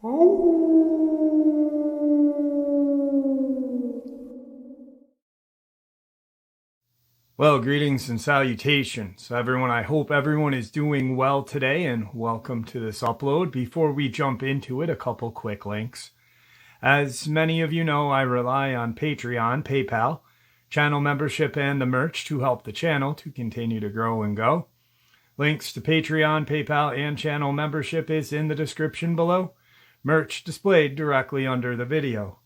Well, greetings and salutations, everyone. I hope everyone is doing well today, and welcome to this upload. Before we jump into it, a couple quick links. As many of you know, I rely on Patreon, PayPal, channel membership, and the merch to help the channel to continue to grow and go. Links to Patreon, PayPal, and channel membership is in the description below. Merch displayed directly under the video.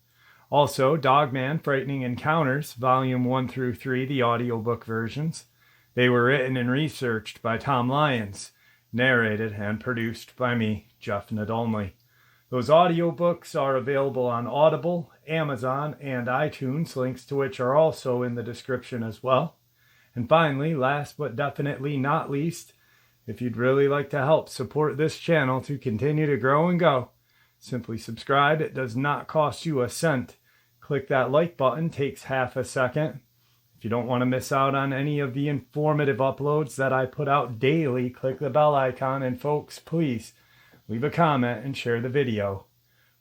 Also, Dogman, Frightening Encounters, Volume 1 through 3, the audiobook versions. They were written and researched by Tom Lyons, narrated and produced by me, Jeff Nadolny. Those audiobooks are available on Audible, Amazon, and iTunes, links to which are also in the description as well. And finally, last but definitely not least, if you'd really like to help support this channel to continue to grow and go, simply subscribe. It does not cost you a cent. Click that like button, takes half a second. If you don't want to miss out on any of the informative uploads that I put out daily, click the bell icon, and folks, please leave a comment and share the video.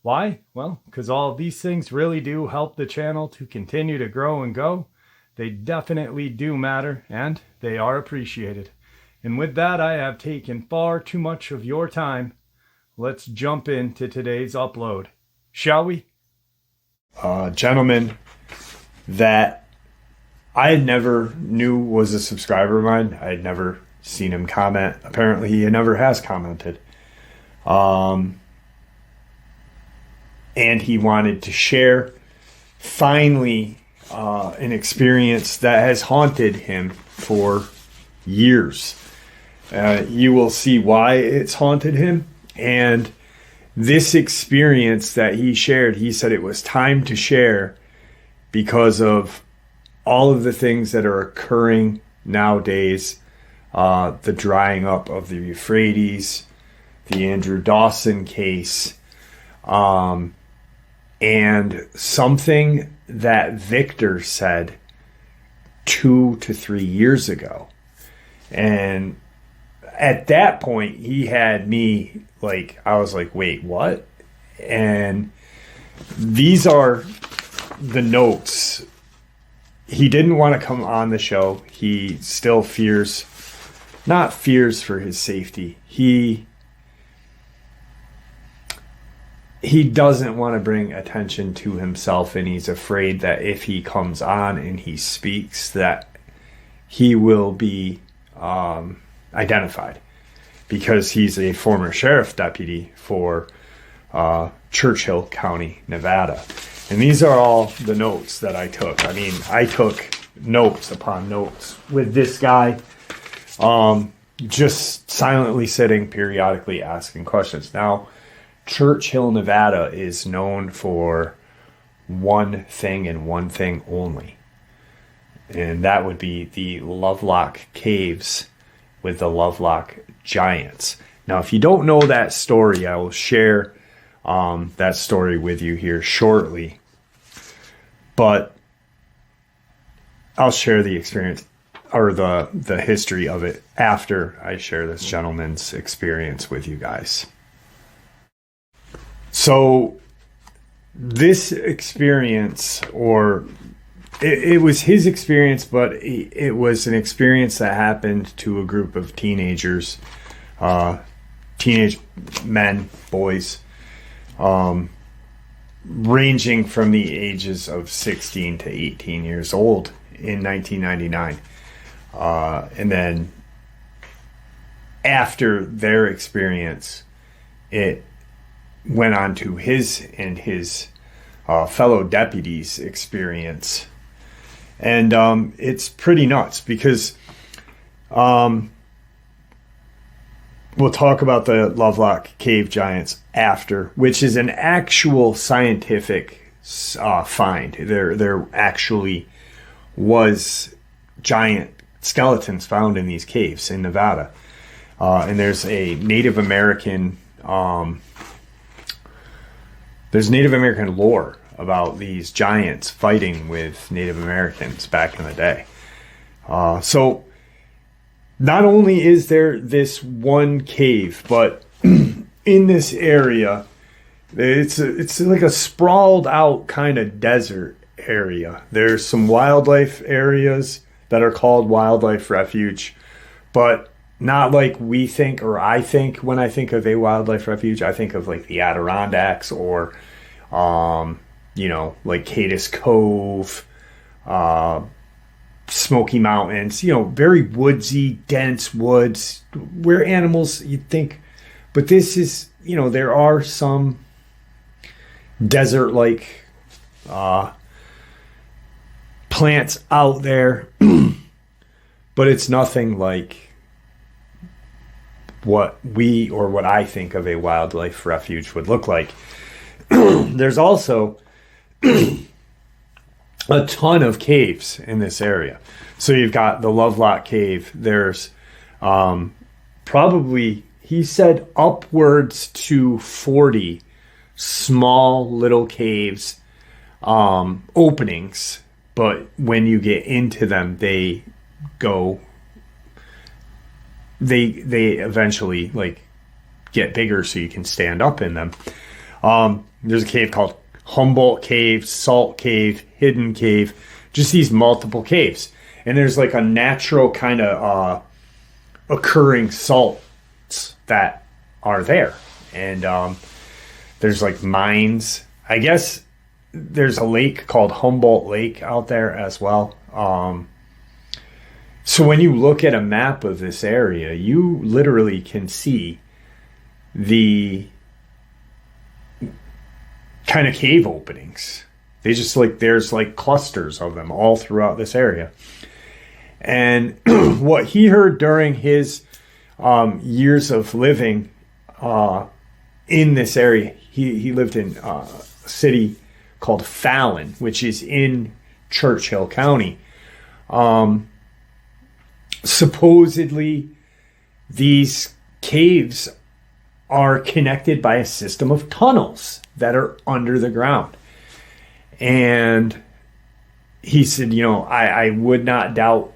Why? Well, because all of these things really do help the channel to continue to grow and go. They definitely do matter, and they are appreciated. And with that, I have taken far too much of your time. Let's jump into today's upload, shall we? Gentleman that I never knew was a subscriber of mine. I had never seen him comment. Apparently, he never has commented. And he wanted to share, finally, an experience that has haunted him for years. You will see why it's haunted him. And this experience that he shared, he said it was time to share because of all of the things that are occurring nowadays. The drying up of the Euphrates, the Andrew Dawson case, and something that Victor said 2 to 3 years ago. And at that point, he had me I was like, wait, what? And these are the notes. He didn't want to come on the show. He still not fears for his safety. He doesn't want to bring attention to himself, and he's afraid that if he comes on and he speaks, that he will be identified, because he's a former sheriff deputy for Churchill County, Nevada. And these are all the notes that I took. I mean, I took notes upon notes with this guy, just silently sitting, periodically asking questions. Now, Churchill, Nevada is known for one thing and one thing only. And that would be the Lovelock Caves with the Lovelock Giants. Now, if you don't know that story, I will share that story with you here shortly. But I'll share the experience or the history of it after I share this gentleman's experience with you guys. So this experience, or it was his experience, but it was an experience that happened to a group of teenagers, teenage men, boys, ranging from the ages of 16 to 18 years old in 1999. And then after their experience, it went on to his and his fellow deputies' experience. And it's pretty nuts because we'll talk about the Lovelock Cave Giants after, which is an actual scientific find. There actually was giant skeletons found in these caves in Nevada. And there's a Native American lore about these giants fighting with Native Americans back in the day. So not only is there this one cave, but in this area, It's like a sprawled out kind of desert area. There's some wildlife areas that are called wildlife refuge, but not like we think, or I think when I think of a wildlife refuge, I think of like the Adirondacks or, like Cadiz Cove, Smoky Mountains, very woodsy, dense woods where animals you'd think, but this is, there are some desert-like plants out there, but it's nothing like what I think of a wildlife refuge would look like. There's also a ton of caves in this area. So you've got the Lovelock Cave. There's probably, he said, upwards to 40 small little caves, openings. But when you get into them, they eventually like get bigger so you can stand up in them. There's a cave called Humboldt Cave, Salt Cave, Hidden Cave, just these multiple caves. And there's like a natural kind of occurring salts that are there. And there's like mines. I guess there's a lake called Humboldt Lake out there as well. So when you look at a map of this area, you literally can see the kind of cave openings. They just there's like clusters of them all throughout this area. And what he heard during his years of living in this area, he lived in a city called Fallon, which is in Churchill County. Supposedly, these caves are connected by a system of tunnels that are under the ground. And he said, I would not doubt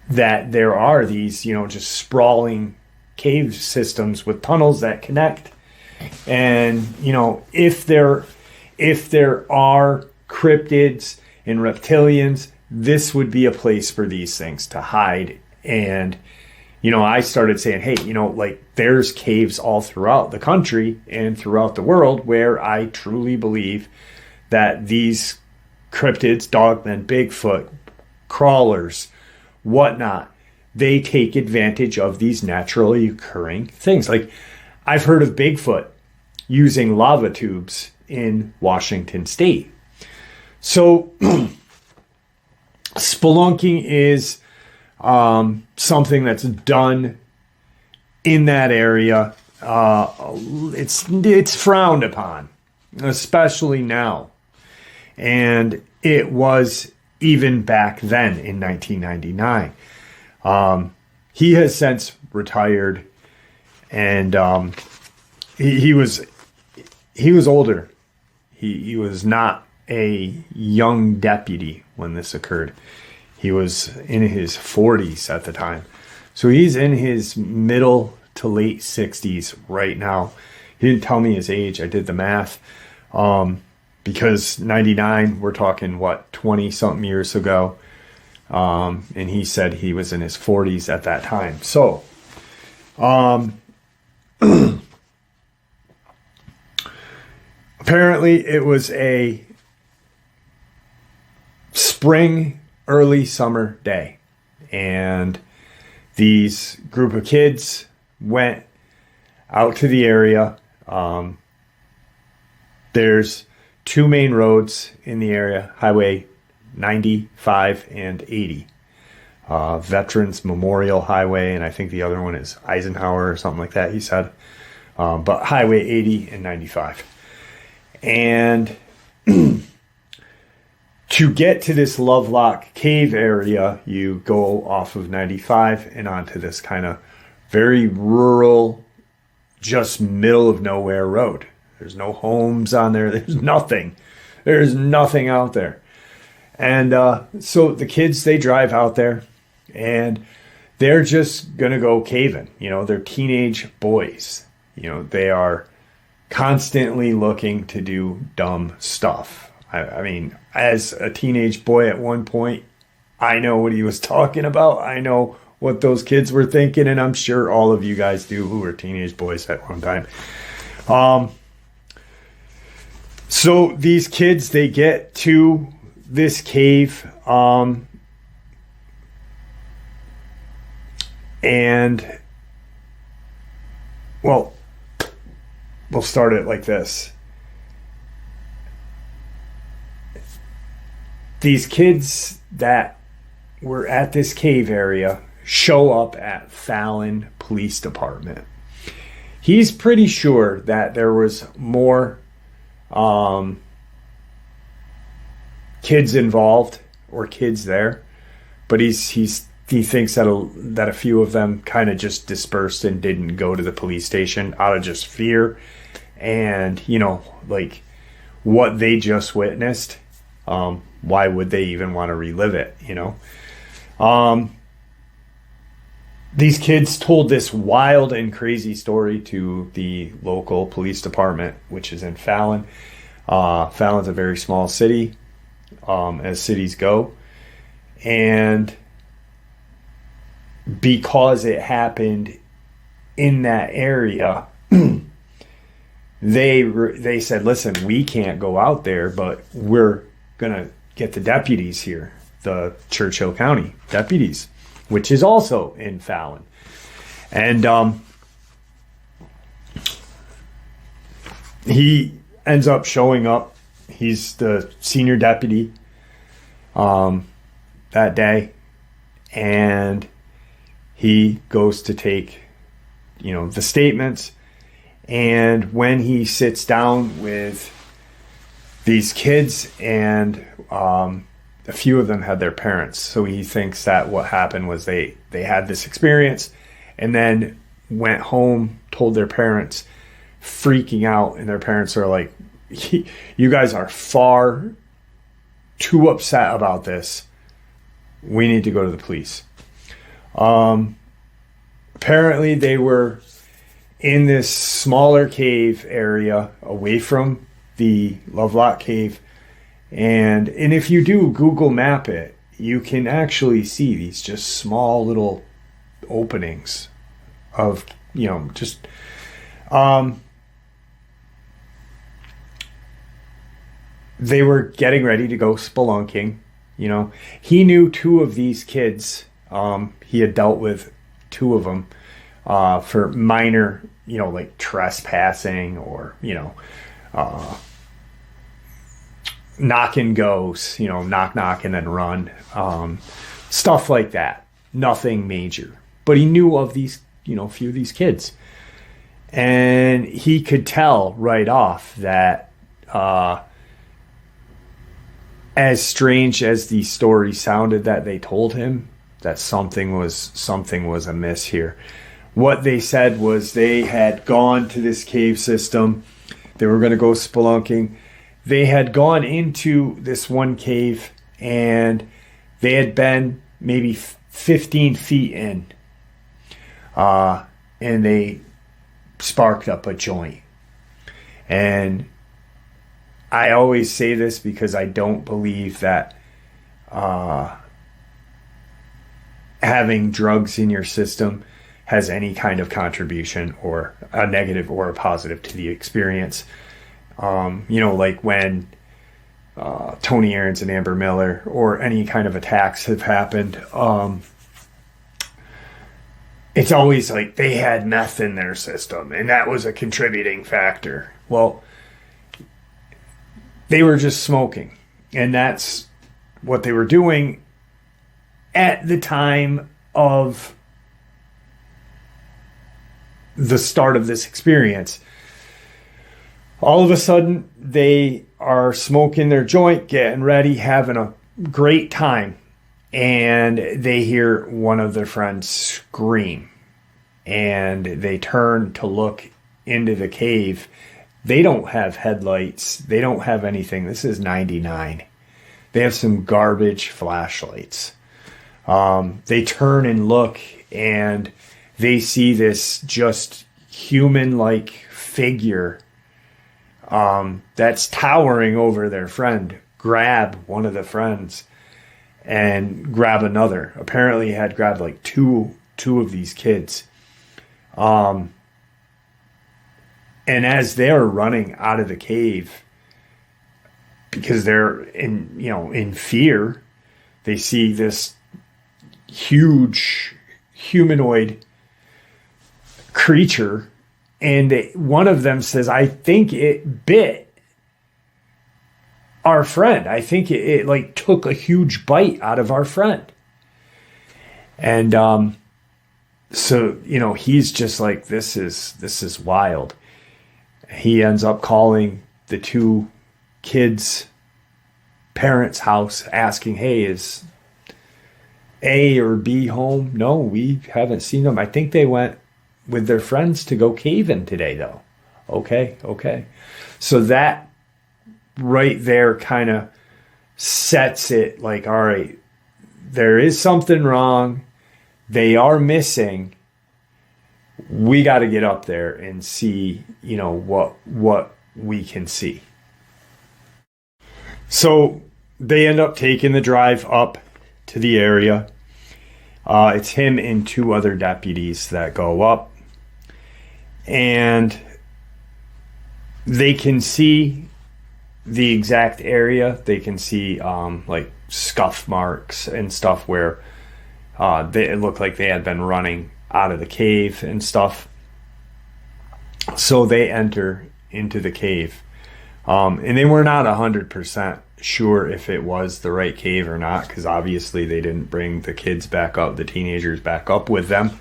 that there are these, just sprawling cave systems with tunnels that connect. And, if there are cryptids and reptilians, this would be a place for these things to hide. And, I started saying, hey, there's caves all throughout the country and throughout the world where I truly believe that these cryptids, Dogman, Bigfoot, crawlers, whatnot, they take advantage of these naturally occurring things. Like, I've heard of Bigfoot using lava tubes in Washington State. So spelunking is something that's done in that area. It's frowned upon, especially now. And it was even back then in 1999. He has since retired, and he was older. He was not a young deputy when this occurred. He was in his 40s at the time. So he's in his middle to late 60s right now. He didn't tell me his age. I did the math. Because 99, we're talking, 20-something years ago. And he said he was in his 40s at that time. So, apparently it was a spring, early summer day. And these group of kids went out to the area. There's two main roads in the area, Highway 95 and 80. Veterans Memorial Highway, and I think the other one is Eisenhower or something like that, he said. But Highway 80 and 95. And to get to this Lovelock Cave area, you go off of 95 and onto this kind of very rural, just middle of nowhere road. There's no homes on there. There's nothing. There's nothing out there. And so the kids, they drive out there and they're just going to go caving. They're teenage boys. They are constantly looking to do dumb stuff. I mean, as a teenage boy at one point, I know what he was talking about. I know what those kids were thinking, and I'm sure all of you guys do who were teenage boys at one time. So these kids, they get to this cave, and, well, we'll start it like this. These kids that were at this cave area show up at Fallon Police Department. He's pretty sure that there was more kids involved or kids there, but he thinks that a few of them kind of just dispersed and didn't go to the police station out of just fear and, you know, like what they just witnessed. Why would they even want to relive it, you know? These kids told this wild and crazy story to the local police department, which is in Fallon. Fallon's a very small city, as cities go. And because it happened in that area, they said, listen, we can't go out there, but we're going to get the deputies here, the Churchill County deputies, which is also in Fallon. And he ends up showing up. He's the senior deputy that day. And he goes to take, you know, the statements. And when he sits down with these kids, and a few of them had their parents, so he thinks that what happened was they had this experience and then went home, told their parents, freaking out, and their parents are like, you guys are far too upset about this. We need to go to the police. Apparently they were in this smaller cave area away from the Lovelock Cave. And if you do Google map it, you can actually see these just small little openings of, you know, just, they were getting ready to go spelunking, you know. He knew two of these kids. He had dealt with two of them, for minor, you know, like trespassing or, you know, knock and goes, you know, knock and then run, stuff like that. Nothing major, but he knew of these, you know, a few of these kids, and he could tell right off that, as strange as the story sounded that they told him, that something was amiss here. What they said was they had gone to this cave system. They were going to go spelunking. They had gone into this one cave, and they had been maybe 15 feet in, and they sparked up a joint. And I always say this because I don't believe that having drugs in your system has any kind of contribution, or a negative or a positive, to the experience. You know, like when Tony Aarons and Amber Miller or any kind of attacks have happened, it's always like they had meth in their system and that was a contributing factor. Well, they were just smoking, and that's what they were doing at the time of the start of this experience. All of a sudden, they are smoking their joint, getting ready, having a great time, and they hear one of their friends scream, and they turn to look into the cave. They don't have headlights. They don't have anything. This is 99. They have some garbage flashlights. They turn and look, and they see this just human-like figure that's towering over their friend grab one of the friends and grab another. Apparently he had grabbed like two of these kids. And as they're running out of the cave, because they're in fear, they see this huge humanoid creature, and one of them says, I think it bit our friend. I think it like took a huge bite out of our friend. And so he's just like, this is wild. He ends up calling the two kids' parents' house, asking, hey, is A or B home? No, we haven't seen them. I think they went with their friends to go caving today, though. Okay. So that right there kind of sets it like, all right, there is something wrong. They are missing. We got to get up there and see, what we can see. So they end up taking the drive up to the area. It's him and two other deputies that go up, and they can see the exact area. They can see like scuff marks and stuff where it looked like they had been running out of the cave and stuff. So they enter into the cave. And they were not 100% sure if it was the right cave or not, because obviously they didn't bring the kids back up, the teenagers back up with them.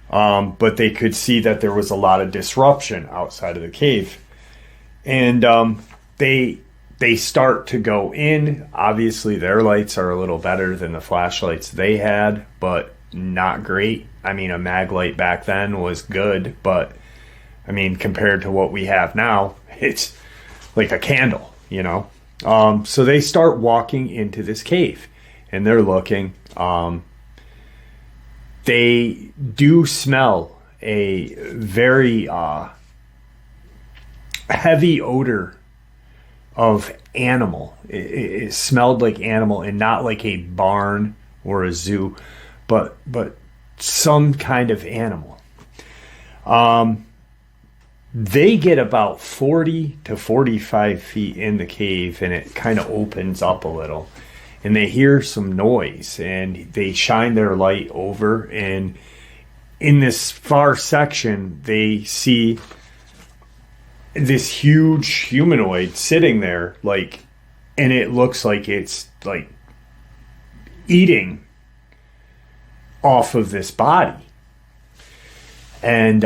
But they could see that there was a lot of disruption outside of the cave. And they start to go in. Obviously, their lights are a little better than the flashlights they had, but not great. I mean, a mag light back then was good, but I mean, compared to what we have now, it's like a candle, So they start walking into this cave, and they're looking. They do smell a very heavy odor of animal. It smelled like animal, and not like a barn or a zoo, but some kind of animal. They get about 40 to 45 feet in the cave, and it kind of opens up a little, and they hear some noise, and they shine their light over, and in this far section they see this huge humanoid sitting there, like, and it looks like it's like eating off of this body. And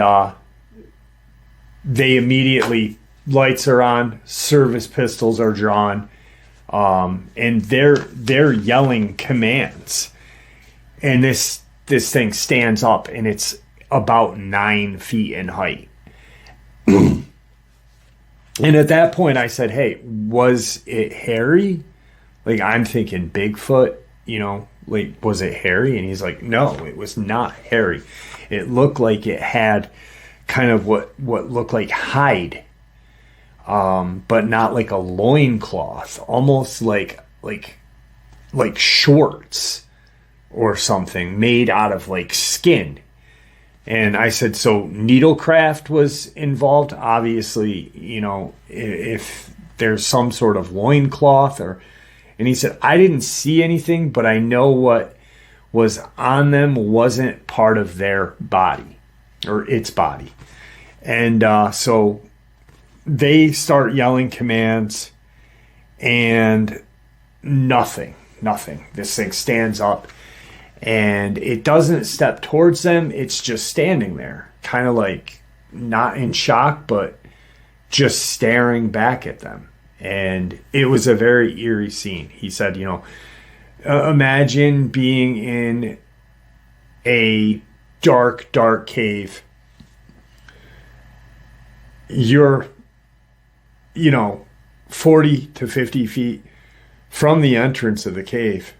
they immediately, lights are on, service pistols are drawn, and they're yelling commands. And this thing stands up, and it's about 9 feet in height. And at that point I said, hey, was it hairy? Like, I'm thinking Bigfoot, like, was it hairy? And he's like, no, it was not hairy. It looked like it had kind of what looked like hide, but not like a loincloth, almost like shorts or something made out of like skin. And I said, so needlecraft was involved? Obviously, if there's some sort of loincloth and he said, I didn't see anything, but I know what was on them wasn't part of their body or its body. And so they start yelling commands, and nothing. This thing stands up, and it doesn't step towards them. It's just standing there, kind of like not in shock, but just staring back at them. And it was a very eerie scene. He said, imagine being in a dark cave. You're, 40 to 50 feet from the entrance of the cave.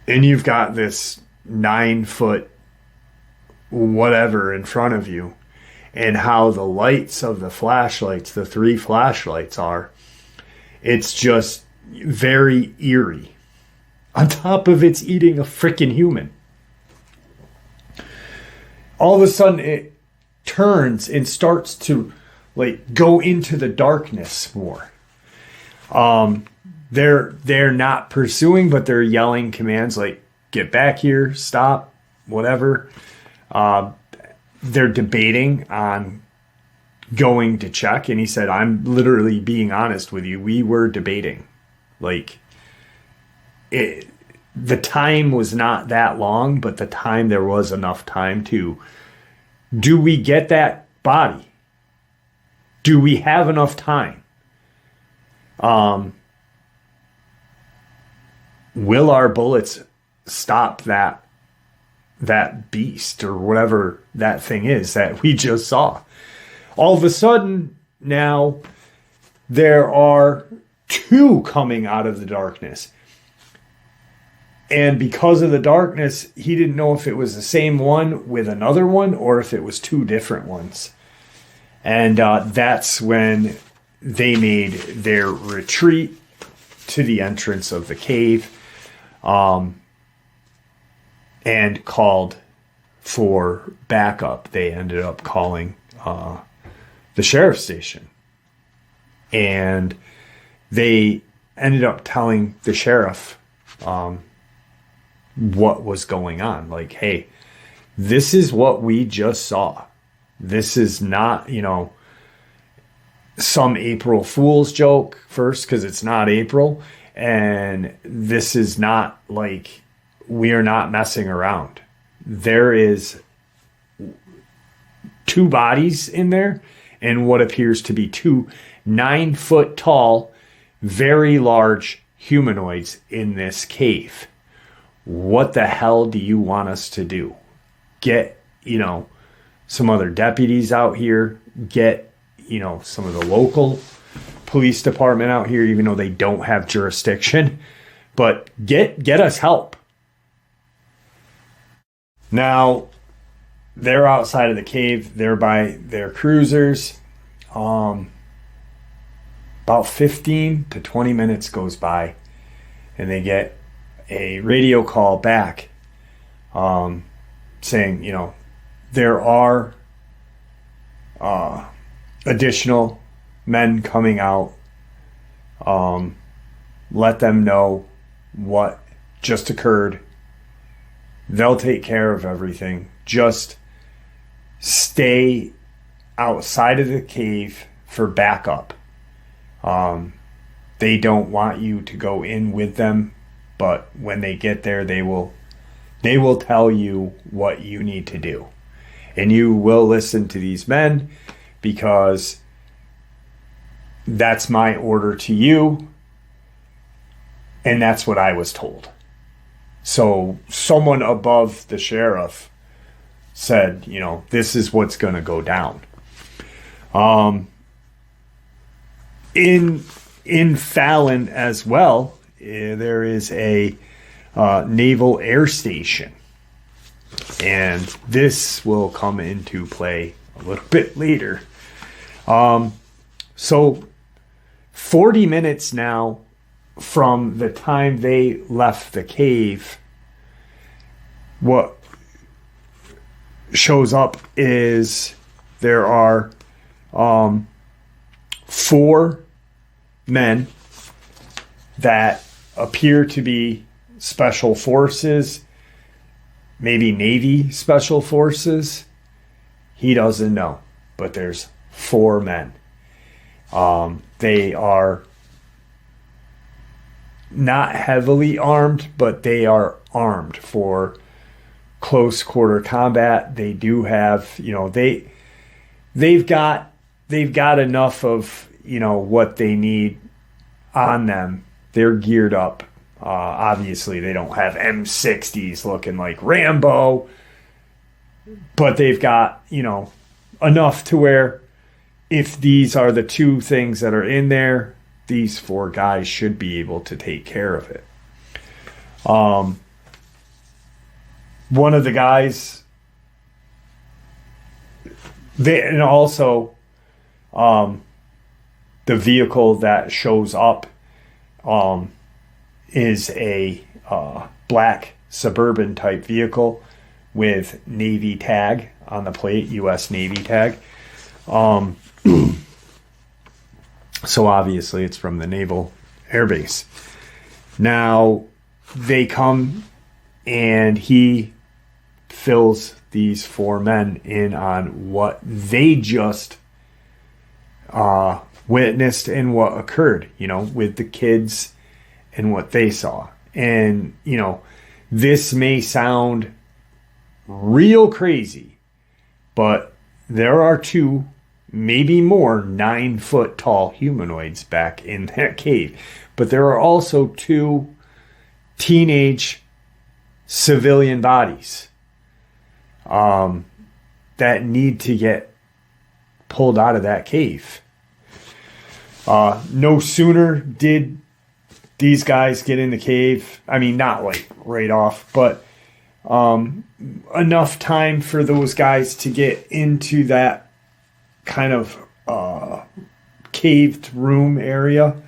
And you've got this 9 foot whatever in front of you. and how the lights of the flashlights, the 3 flashlights are, it's just very eerie. On top of it's eating a freaking human. All of a sudden it turns and starts to like go into the darkness more. They're not pursuing, but they're yelling commands like, get back here, stop, whatever. They're debating on going to check. And he said, I'm literally being honest with you. We were debating. Like, the time was not that long, but the time, there was enough time to, do we get that body? Do we have enough time? Will our bullets stop that beast or whatever that thing is that we just saw? All of a sudden, now there are 2 coming out of the darkness. And because of the darkness, he didn't know if it was the same one with another one or if it was 2 different ones. And that's when they made their retreat to the entrance of the cave, and called for backup. They ended up calling the sheriff's station. And they ended up telling the sheriff what was going on. Like, hey, this is what we just saw. This is not, some April Fool's joke first, because it's not April. And this is not like, we are not messing around. There is 2 bodies in there and what appears to be 2 9-foot tall, very large humanoids in this cave. What the hell do you want us to do? Get, some other deputies out here, get, some of the local police department out here, even though they don't have jurisdiction, but get us help. Now, they're outside of the cave. They're by their cruisers. About 15 to 20 minutes goes by, and they get a radio call back saying, there are additional men coming out. Let them know what just occurred. They'll take care of everything. Just stay outside of the cave for backup. They don't want you to go in with them, but when they get there, they will tell you what you need to do. And you will listen to these men, because that's my order to you. And that's what I was told. So someone above the sheriff said, this is what's going to go down. In Fallon as well, there is a naval air station. And this will come into play a little bit later. So 40 minutes now from the time they left the cave, what shows up is there are 4 men that appear to be special forces, maybe Navy special forces. He doesn't know, but there's 4 men. They are not heavily armed, but they are armed for close quarter combat. They do have, they've got enough of, what they need on them. They're geared up. Obviously, they don't have M60s looking like Rambo, but they've got, enough to where if these are the 2 things that are in there, these 4 guys should be able to take care of it. One of the guys and also the vehicle that shows up is a black Suburban type vehicle with Navy tag on the plate, U.S. Navy tag. So obviously it's from the Naval Air Base. Now they come and he fills these four men in on what they just witnessed and what occurred, with the kids and what they saw. And, this may sound real crazy, but there are two, maybe more, 9-foot tall humanoids back in that cave. But there are also two teenage civilian bodies that need to get pulled out of that cave. No sooner did these guys get in the cave, I mean, not like right off, but enough time for those guys to get into that kind of caved room area.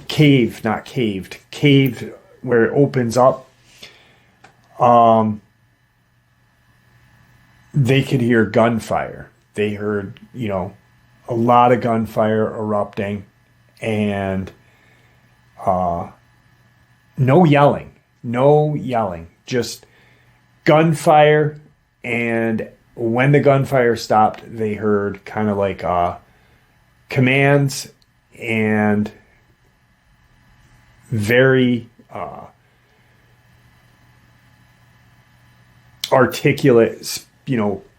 Cave, not caved. Caved where it opens up. They could hear gunfire. They heard, a lot of gunfire erupting, and no yelling, just gunfire. And when the gunfire stopped, they heard kind of like commands and very articulate,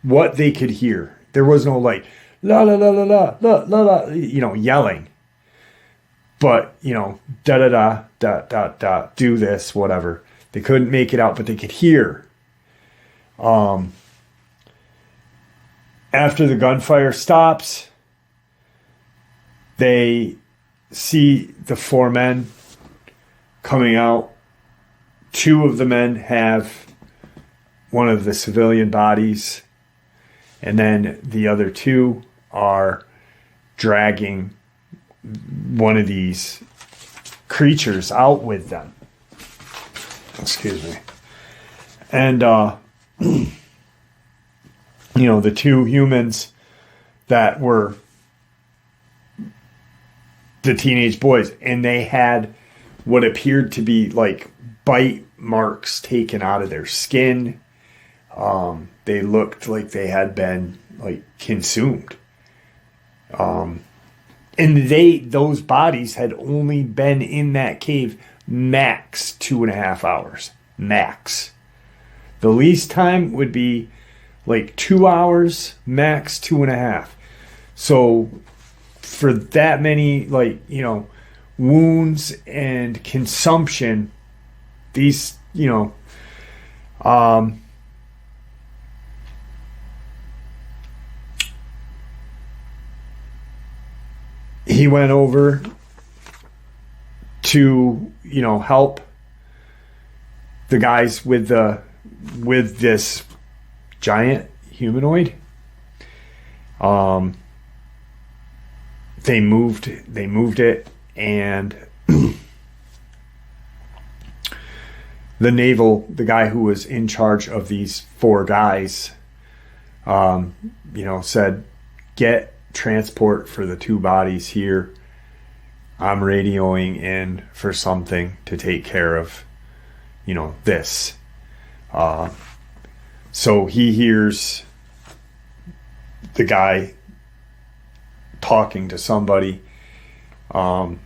what they could hear. There was no like la la la la la la la la, yelling. But, da da da da da da, do this, whatever. They couldn't make it out, but they could hear. After the gunfire stops, they see the four men coming out. Two of the men have one of the civilian bodies, and then the other two are dragging one of these creatures out with them. Excuse me. And, the two humans that were the teenage boys, and they had what appeared to be like bite marks taken out of their skin. They looked like they had been like consumed. And those bodies had only been in that cave max 2.5 hours. Max. The least time would be like 2 hours, max 2.5. So for that many, wounds and consumption, these, he went over to, help the guys with this giant humanoid. They moved it, and the guy who was in charge of these four guys, said, get transport for the two bodies here. I'm radioing in for something to take care of, this. So he hears the guy talking to somebody over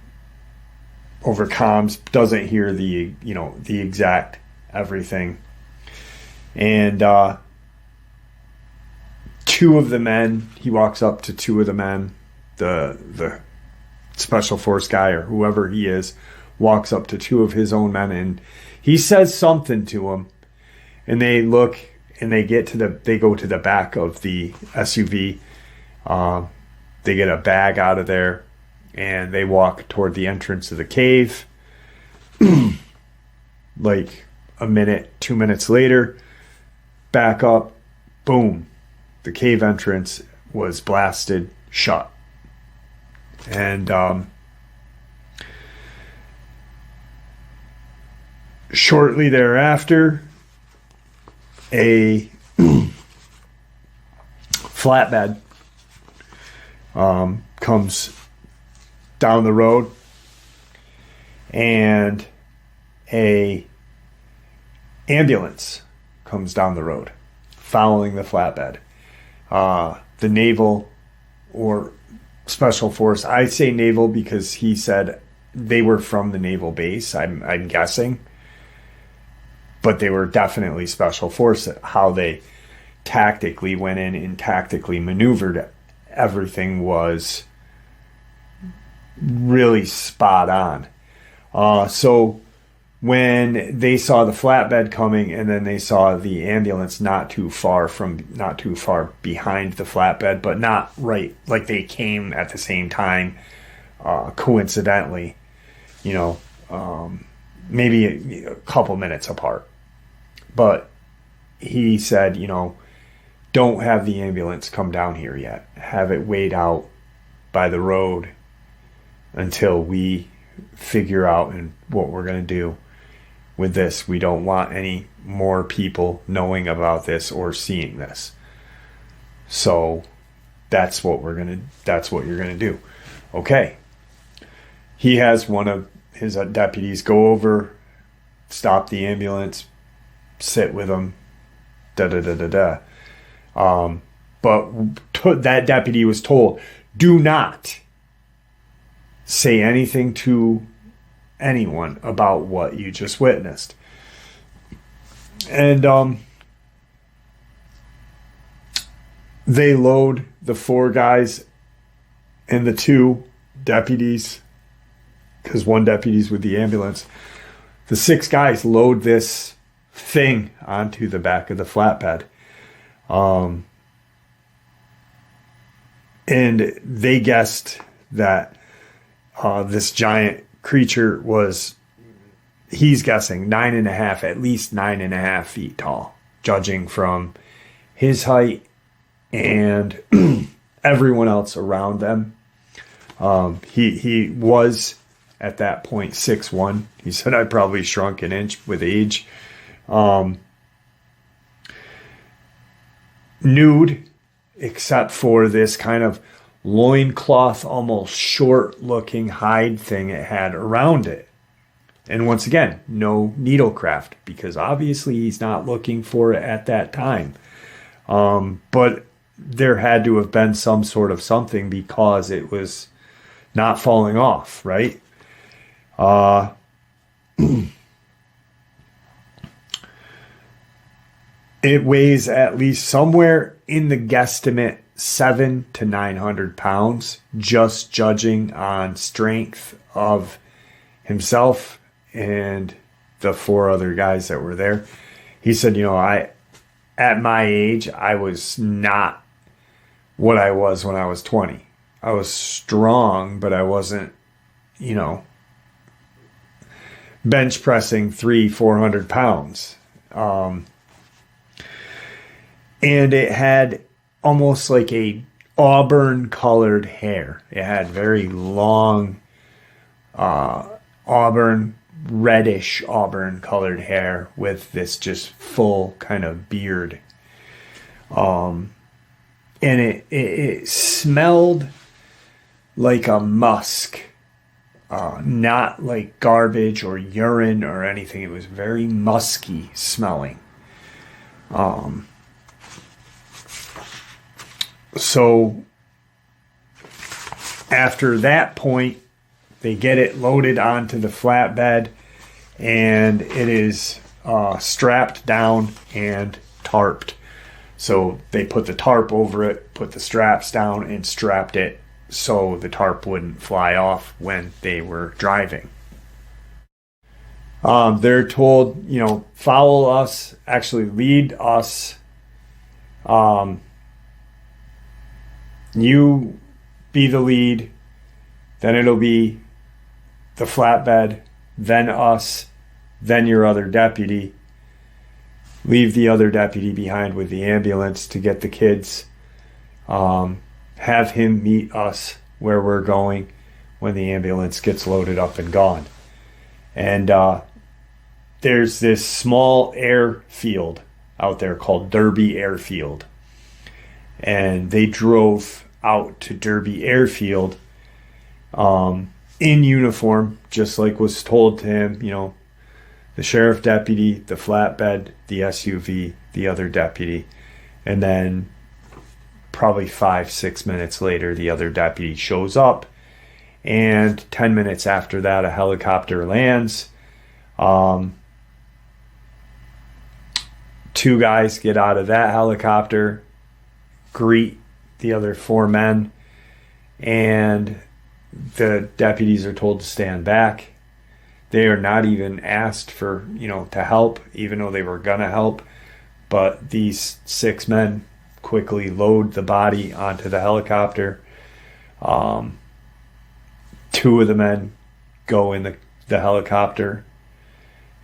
comms, doesn't hear the exact everything. And two of the men, he walks up to two of the men, the special force guy or whoever he is, walks up to two of his own men, and he says something to them, and they look, and they go to the back of the SUV. They get a bag out of there, and they walk toward the entrance of the cave. Like a minute, 2 minutes later, back up, boom. the cave entrance was blasted shut. And shortly thereafter, a flatbed comes down the road, and a ambulance comes down the road following the flatbed. The naval or special force, I say naval because he said they were from the naval base, I'm guessing, but they were definitely special force. How they tactically went in and tactically maneuvered everything was really spot on. So when they saw the flatbed coming, and then they saw the ambulance not too far behind the flatbed, but not right, like they came at the same time, coincidentally, maybe a couple minutes apart. But he said, don't have the ambulance come down here yet. Have it wait out by the road until we figure out what we're going to do with this. We don't want any more people knowing about this or seeing this. So that's what you're going to do. Okay. He has one of his deputies go over, stop the ambulance, sit with him, But that deputy was told, do not say anything to anyone about what you just witnessed. And they load the 4 guys and the 2 deputies, because 1 deputy's with the ambulance. The 6 guys load this thing onto the back of the flatbed. And they guessed that this giant creature was, he's guessing, at least 9.5 feet tall, judging from his height and everyone else around them. He was at that point 6'1". He said, I probably shrunk an inch with age. Nude, except for this kind of loincloth, almost short-looking hide thing it had around it. And once again, no needlecraft, because obviously he's not looking for it at that time. But there had to have been some sort of something, because it was not falling off, right? It weighs at least somewhere in the guesstimate 700 to 900 pounds, just judging on strength of himself and the 4 other guys that were there. He said, at my age, I was not what I was when I was 20. I was strong, but I wasn't, bench pressing 300-400 pounds. And it had almost like a auburn colored hair. It had very long reddish auburn colored hair with this just full kind of beard. And it smelled like a musk, not like garbage or urine or anything. It was very musky smelling. So after that point, they get it loaded onto the flatbed, and it is strapped down and tarped. So they put the tarp over it, put the straps down, and strapped it so the tarp wouldn't fly off when they were driving. They're told, follow us, actually lead us. You be the lead, then it'll be the flatbed, then us, then your other deputy. Leave the other deputy behind with the ambulance to get the kids have him meet us where we're going when the ambulance gets loaded up and gone. And there's this small airfield out there called Derby Airfield. And they drove out to Derby Airfield in uniform, just like was told to him, the sheriff deputy, the flatbed, the SUV, the other deputy. And then probably 5-6 minutes later, the other deputy shows up. And 10 minutes after that, a helicopter lands. 2 guys get out of that helicopter, greet the other 4 men, and the deputies are told to stand back. They are not even asked for, to help, even though they were going to help. But these 6 men quickly load the body onto the helicopter. 2 of the men go in the helicopter,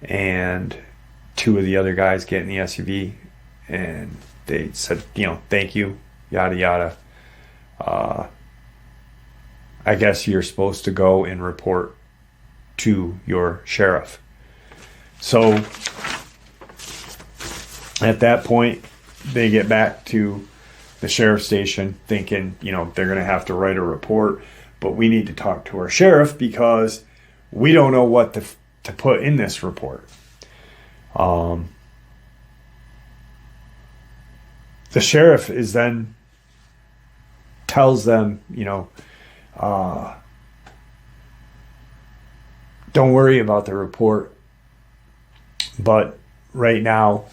and 2 of the other guys get in the SUV, and they said, thank you, yada, yada. I guess you're supposed to go and report to your sheriff. So at that point, they get back to the sheriff's station thinking, they're going to have to write a report, but we need to talk to our sheriff because we don't know what to put in this report. The sheriff then tells them, don't worry about the report, but right now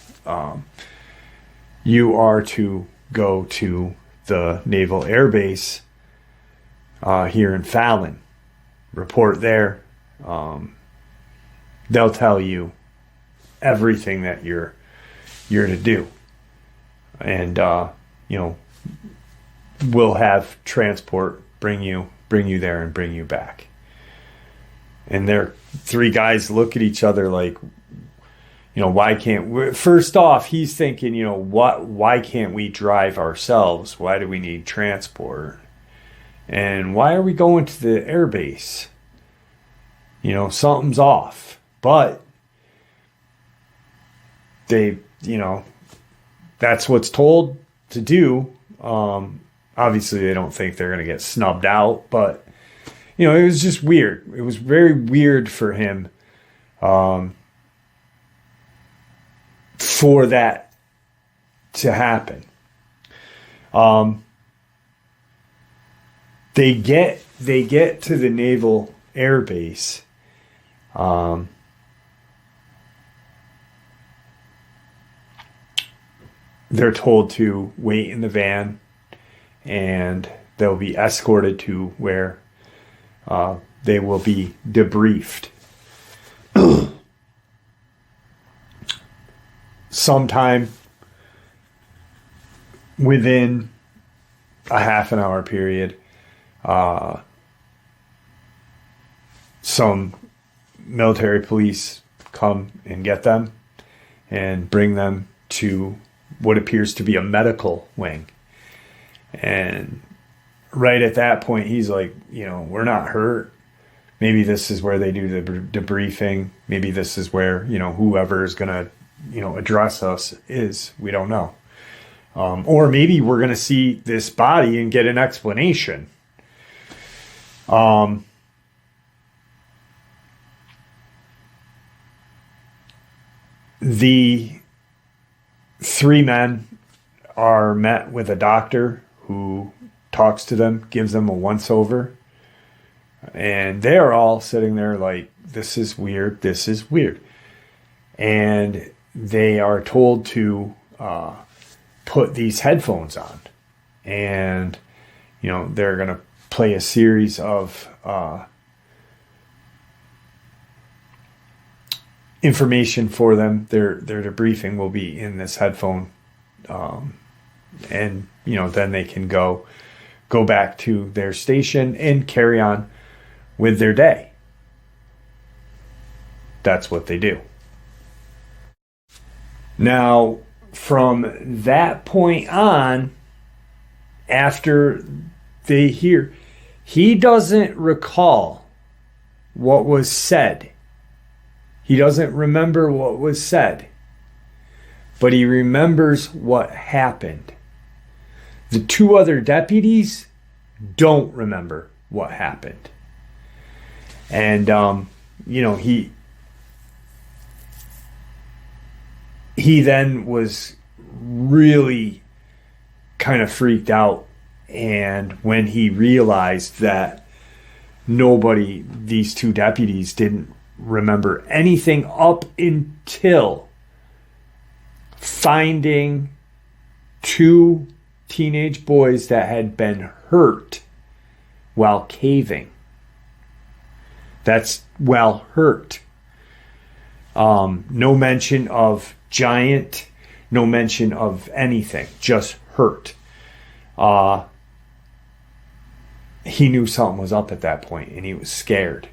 you are to go to the Naval Air Base here in Fallon. Report there. They'll tell you everything that you're to do, and we'll have transport bring you there and bring you back. And their 3 guys look at each other like, why can't we? First off, he's thinking, why can't we drive ourselves? Why do we need transport? And why are we going to the air base? Something's off. But they, that's what's told to do. Obviously, they don't think they're going to get snubbed out, but, it was just weird. It was very weird for him for that to happen. They get to the Naval Air Base. They're told to wait in the van, and they'll be escorted to where they will be debriefed. Sometime within a half an hour period, some military police come and get them and bring them to what appears to be a medical wing. And right at that point, he's like, we're not hurt. Maybe this is where they do the debriefing. Maybe this is where, whoever is going to, address us is. We don't know. Or maybe we're going to see this body and get an explanation. The 3 men are met with a doctor who talks to them, gives them a once-over. And they're all sitting there like, this is weird, this is weird. And they are told to put these headphones on. And, they're going to play a series of information for them. Their debriefing will be in this headphone. And, then they can go back to their station and carry on with their day. That's what they do. Now, from that point on, after they hear, he doesn't recall what was said. He doesn't remember what was said, but he remembers what happened. The two other deputies don't remember what happened. And, he then was really kind of freaked out. And when he realized that these two deputies didn't remember anything up until finding two teenage boys that had been hurt while caving. That's hurt. No mention of giant, no mention of anything, just hurt. He knew something was up at that point, and he was scared.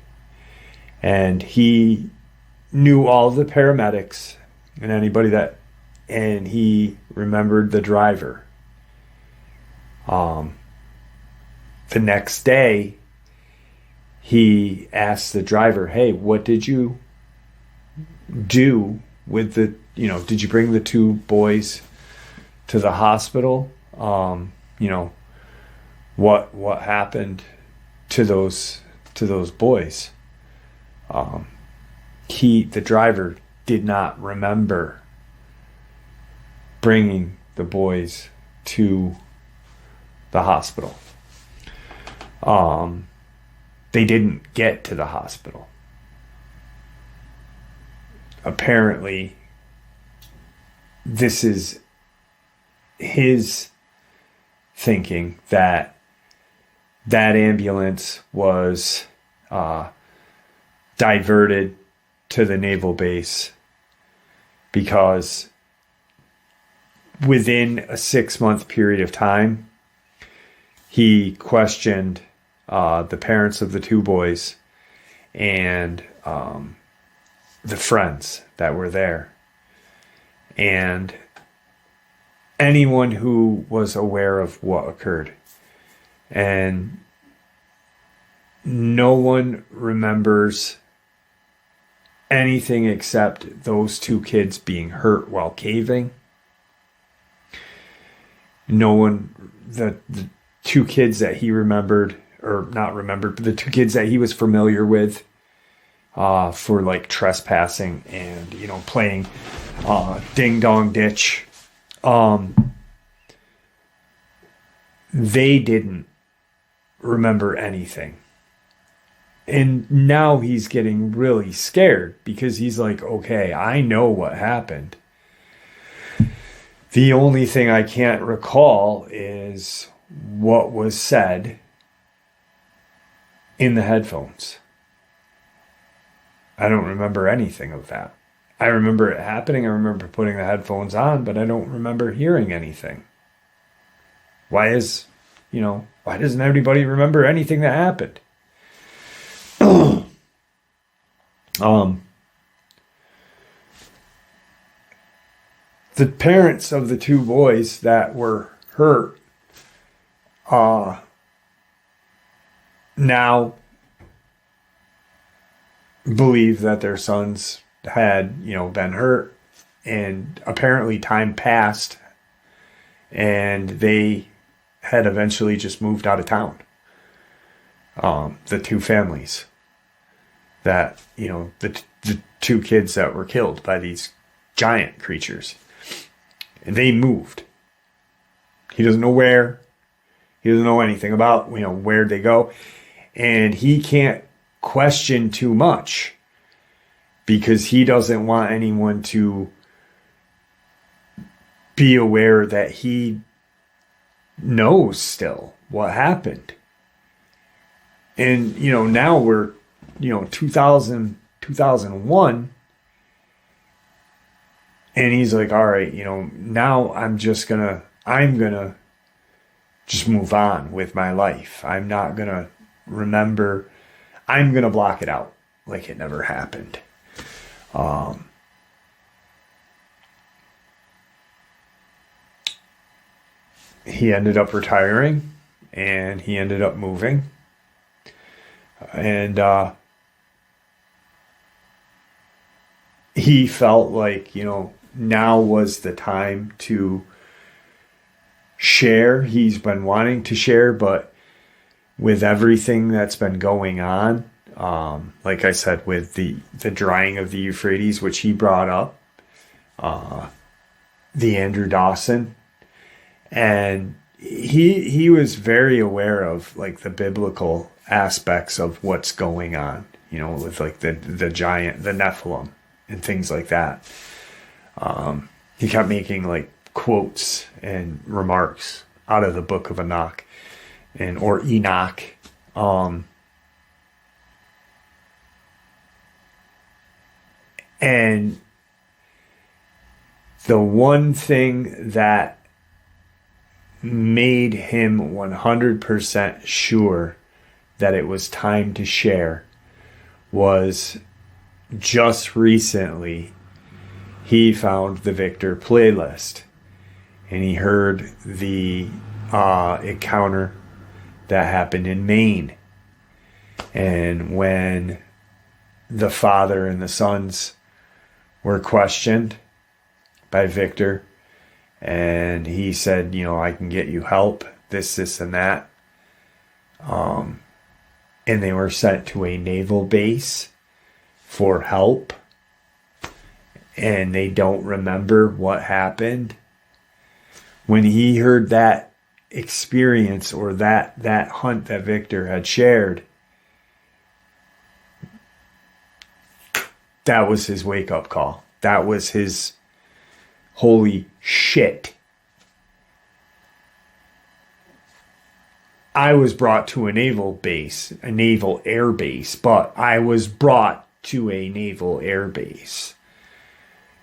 And he knew all the paramedics and and he remembered the driver. The next day, he asked the driver, "Hey, what did you do with did you bring the two boys to the hospital? What happened to those boys?" The driver did not remember bringing the boys to the hospital. They didn't get to the hospital. Apparently, this is his thinking that ambulance was diverted to the naval base because within a 6-month period of time, he questioned the parents of the two boys and the friends that were there. And anyone who was aware of what occurred. And no one remembers anything except those two kids being hurt while caving. No one, the two kids that he remembered, or not remembered, but the two kids that he was familiar with for like trespassing and, playing ding dong ditch. They didn't remember anything. And now he's getting really scared because he's like, okay, I know what happened. The only thing I can't recall is what was said in the headphones. I don't remember anything of that. I remember it happening. I remember putting the headphones on, but I don't remember hearing anything. Why doesn't everybody remember anything that happened? The parents of the two boys that were hurt now believe that their sons had, been hurt, and apparently time passed and they had eventually just moved out of town. The two families that, the two kids that were killed by these giant creatures, and they moved. He doesn't know where. He doesn't know anything about, where they go. And he can't question too much because he doesn't want anyone to be aware that he knows still what happened. And, now we're, 2001. And he's like, all right, now I'm gonna just move on with my life. I'm not gonna remember. I'm gonna block it out like it never happened. he ended up retiring, and he ended up moving. And he felt like, now was the time to share. He's been wanting to share, but with everything that's been going on, like I said, with the drying of the Euphrates, which he brought up, the Andrew Dawson, and he was very aware of like the biblical aspects of what's going on, with like the giant, the Nephilim, and things like that. He kept making like quotes and remarks out of the book of Enoch or Enoch. And the one thing that made him 100% sure that it was time to share was just recently he found the Victor playlist, and he heard the encounter that happened in Maine. And when the father and the sons were questioned by Victor, and he said, I can get you help, this, and that. And they were sent to a naval base for help, and they don't remember what happened. When he heard that experience or that hunt that Victor had shared, that was his wake-up call. That was his holy shit. I was brought to a naval base, a naval air base, but I was brought to a naval air base.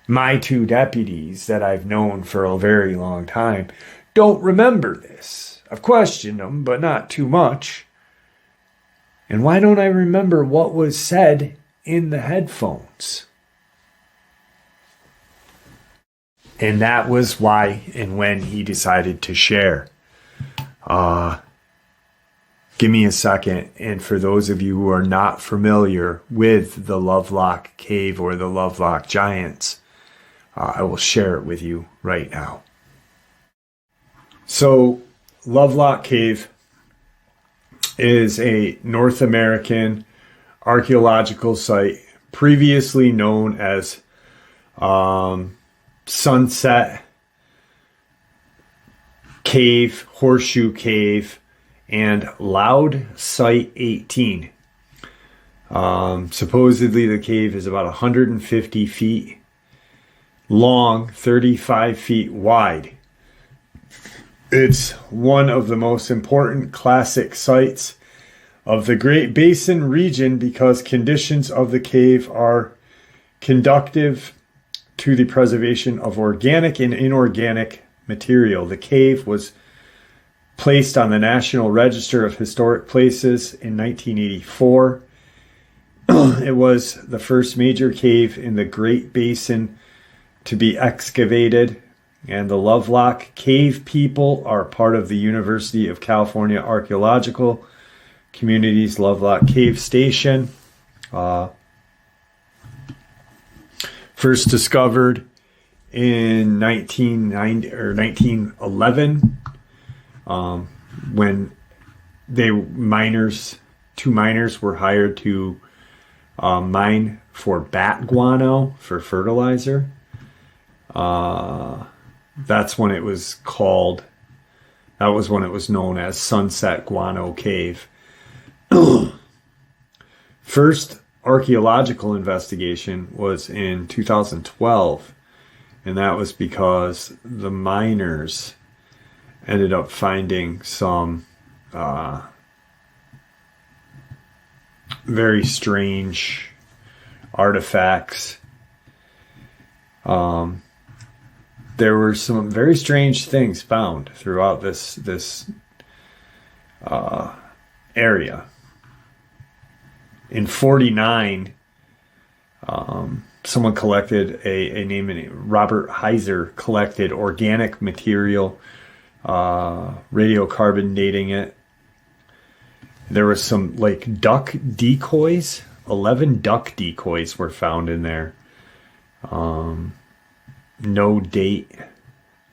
My two deputies that I've known for a very long time don't remember this. I've questioned them, but not too much. And why don't I remember what was said in the headphones? And that was why and when he decided to share. Give me a second. And for those of you who are not familiar with the Lovelock Cave or the Lovelock Giants, I will share it with you right now. So, Lovelock Cave is a North American archaeological site previously known as Sunset Cave, Horseshoe Cave, and Loud Site 18. Supposedly the cave is about 150 feet long, 35 feet wide. It's one of the most important classic sites of the Great Basin region because conditions of the cave are conducive to the preservation of organic and inorganic material. The cave was placed on the National Register of Historic Places in 1984. It was the first major cave in the Great Basin to be excavated, and the Lovelock Cave people are part of the University of California Archaeological Community's Lovelock Cave Station. First discovered in 1911, when two miners were hired to mine for bat guano for fertilizer. That's when it was called. That was when it was known as Sunset Guano Cave. First archaeological investigation was in 2012, and that was because the miners ended up finding some very strange artifacts. There were some very strange things found throughout this area. In 1949, someone collected a name, Robert Heiser collected organic material radiocarbon dating it. There was some like duck decoys. 11 duck decoys were found in there. No date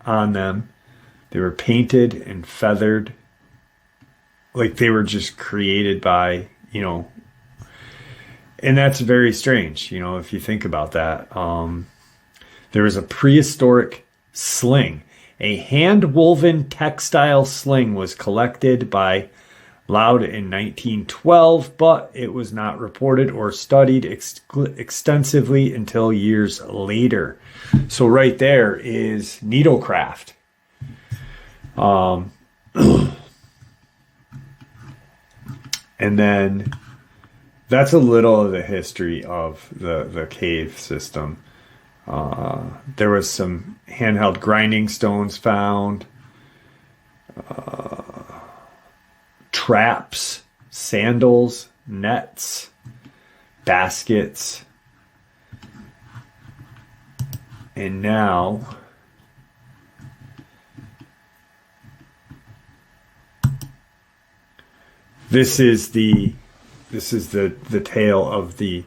on them. They were painted and feathered. Like they were just created by, and that's very strange, if you think about that. There was a prehistoric sling. A hand-woven textile sling was collected by Loud in 1912, but it was not reported or studied extensively until years later. So right there is needlecraft. And then that's a little of the history of the cave system. There was some handheld grinding stones found. Traps, sandals, nets, baskets. And now this is the tale of the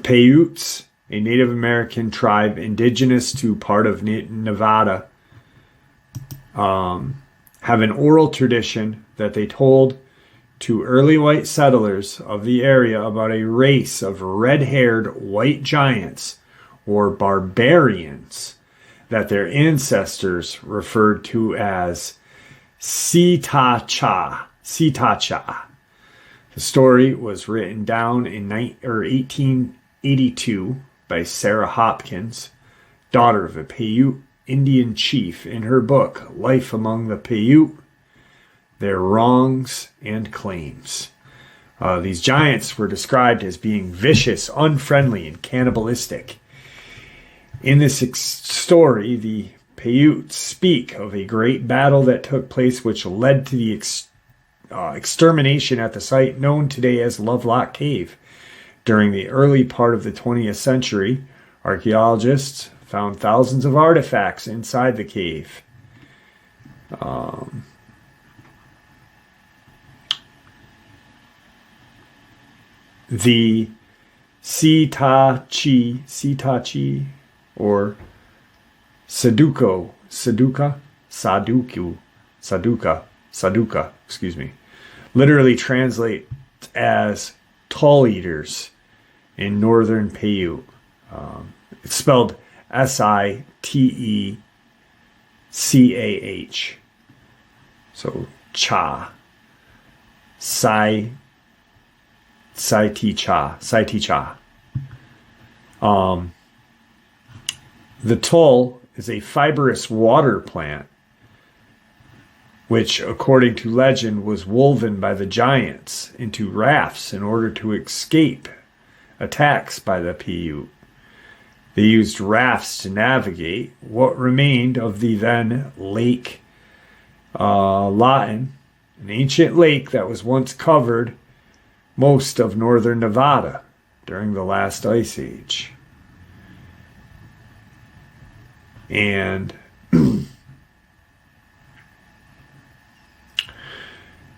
Paiutes, a Native American tribe indigenous to part of Nevada, have an oral tradition that they told to early white settlers of the area about a race of red-haired white giants or barbarians that their ancestors referred to as Sitacha. The story was written down in 1882 by Sarah Hopkins, daughter of a Paiute Indian chief, in her book, Life Among the Paiute, Their Wrongs and Claims. These giants were described as being vicious, unfriendly, and cannibalistic. In this story, the Paiutes speak of a great battle that took place which led to the extermination at the site known today as Lovelock Cave. During the early part of the 20th century, archaeologists found thousands of artifacts inside the cave. The Sitachi, or Saduka, literally translate as tall eaters in northern Paiute. It's spelled Sitecah. So cha. Siticha. The tull is a fibrous water plant, which, according to legend, was woven by the giants into rafts in order to escape attacks by the Paiute. They used rafts to navigate what remained of the then Lake Lawton, an ancient lake that was once covered most of northern Nevada during the last ice age. And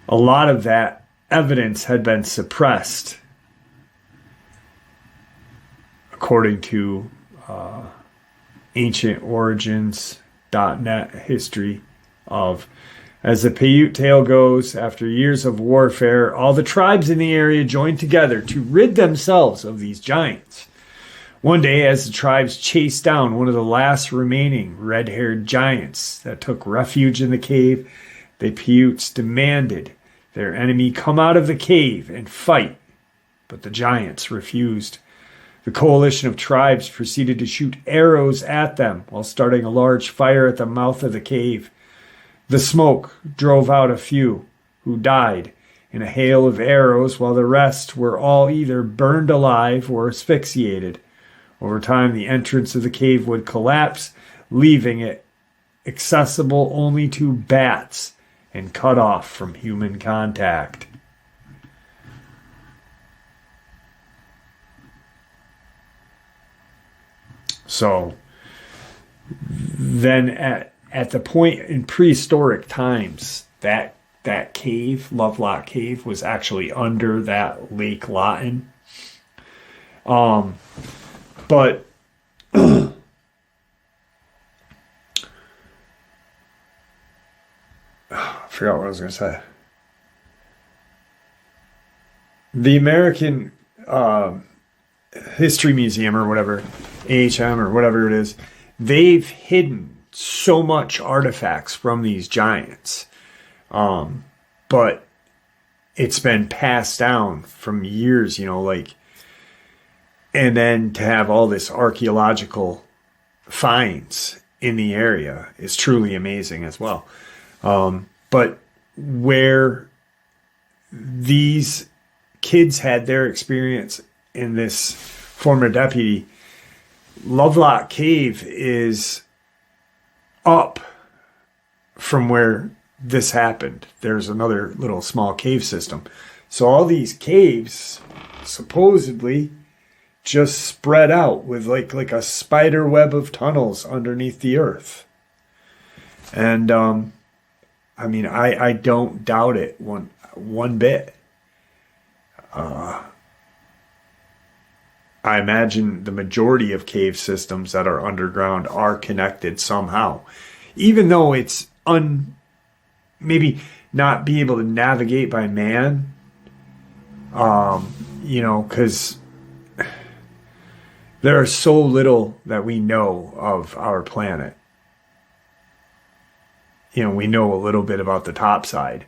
a lot of that evidence had been suppressed, according to ancientorigins.net history of, as the Paiute tale goes, after years of warfare, all the tribes in the area joined together to rid themselves of these giants. One day, as the tribes chased down one of the last remaining red-haired giants that took refuge in the cave, the Paiutes demanded their enemy come out of the cave and fight, but the giants refused. The coalition of tribes proceeded to shoot arrows at them while starting a large fire at the mouth of the cave. The smoke drove out a few, who died in a hail of arrows, while the rest were all either burned alive or asphyxiated. Over time, the entrance of the cave would collapse, leaving it accessible only to bats and cut off from human contact. So then at the point in prehistoric times, that cave, Lovelock Cave, was actually under that Lake Lawton. But I forgot what I was going to say. The American History Museum or whatever, AHM or whatever it is, they've hidden so much artifacts from these giants. But it's been passed down from years, like, and then to have all this archaeological finds in the area is truly amazing as well. But where these kids had their experience in this former deputy, Lovelock Cave is up from where this happened. There's another little small cave system. So all these caves supposedly just spread out with like a spider web of tunnels underneath the earth. And I mean, I don't doubt it one bit. I imagine the majority of cave systems that are underground are connected somehow, even though it's maybe not be able to navigate by man. Because there is so little that we know of our planet. We know a little bit about the top side,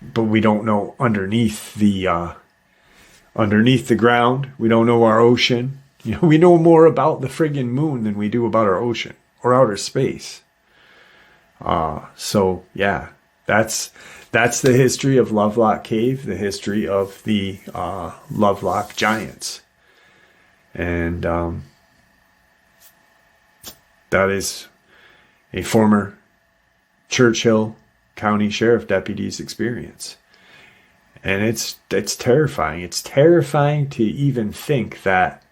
but we don't know underneath the ground. We don't know our ocean. We know more about the friggin' moon than we do about our ocean or outer space. So yeah, that's the history of Lovelock Cave, the history of the Lovelock Giants. And that is a former Churchill County Sheriff Deputy's experience. And it's terrifying. It's terrifying to even think that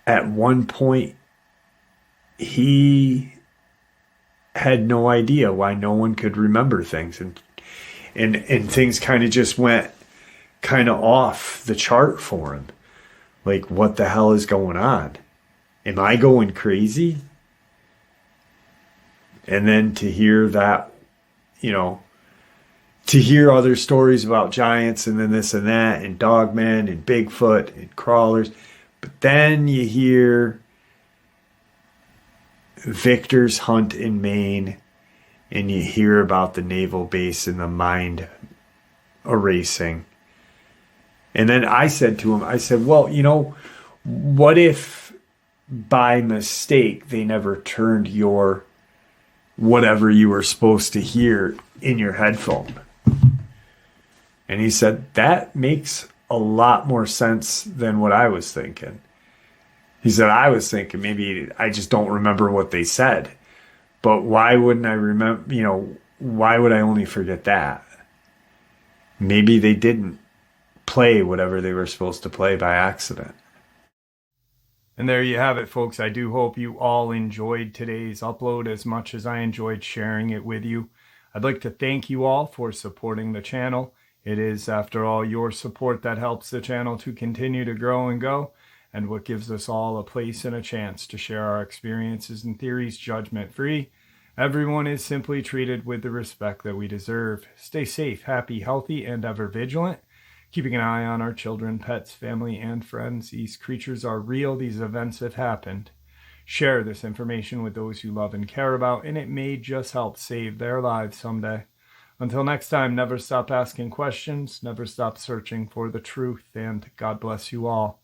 at one point he had no idea why no one could remember things, and things kind of just went kind of off the chart for him. Like, what the hell is going on? Am I going crazy? And then to hear that, to hear other stories about giants and then this and that and Dogman and Bigfoot and crawlers. But then you hear Victor's hunt in Maine, and you hear about the naval base and the mind erasing. And then I said to him, well, what if by mistake they never turned your whatever you were supposed to hear in your headphone? And he said, that makes a lot more sense than what I was thinking. He said, I was thinking maybe I just don't remember what they said. But why wouldn't I remember, why would I only forget that? Maybe they didn't play whatever they were supposed to play by accident. And there you have it, folks. I do hope you all enjoyed today's upload as much as I enjoyed sharing it with you. I'd like to thank you all for supporting the channel. It is, after all, your support that helps the channel to continue to grow and go, and what gives us all a place and a chance to share our experiences and theories judgment-free. Everyone is simply treated with the respect that we deserve. Stay safe, happy, healthy, and ever vigilant. Keeping an eye on our children, pets, family, and friends. These creatures are real. These events have happened. Share this information with those you love and care about, and it may just help save their lives someday. Until next time, never stop asking questions, never stop searching for the truth, and God bless you all.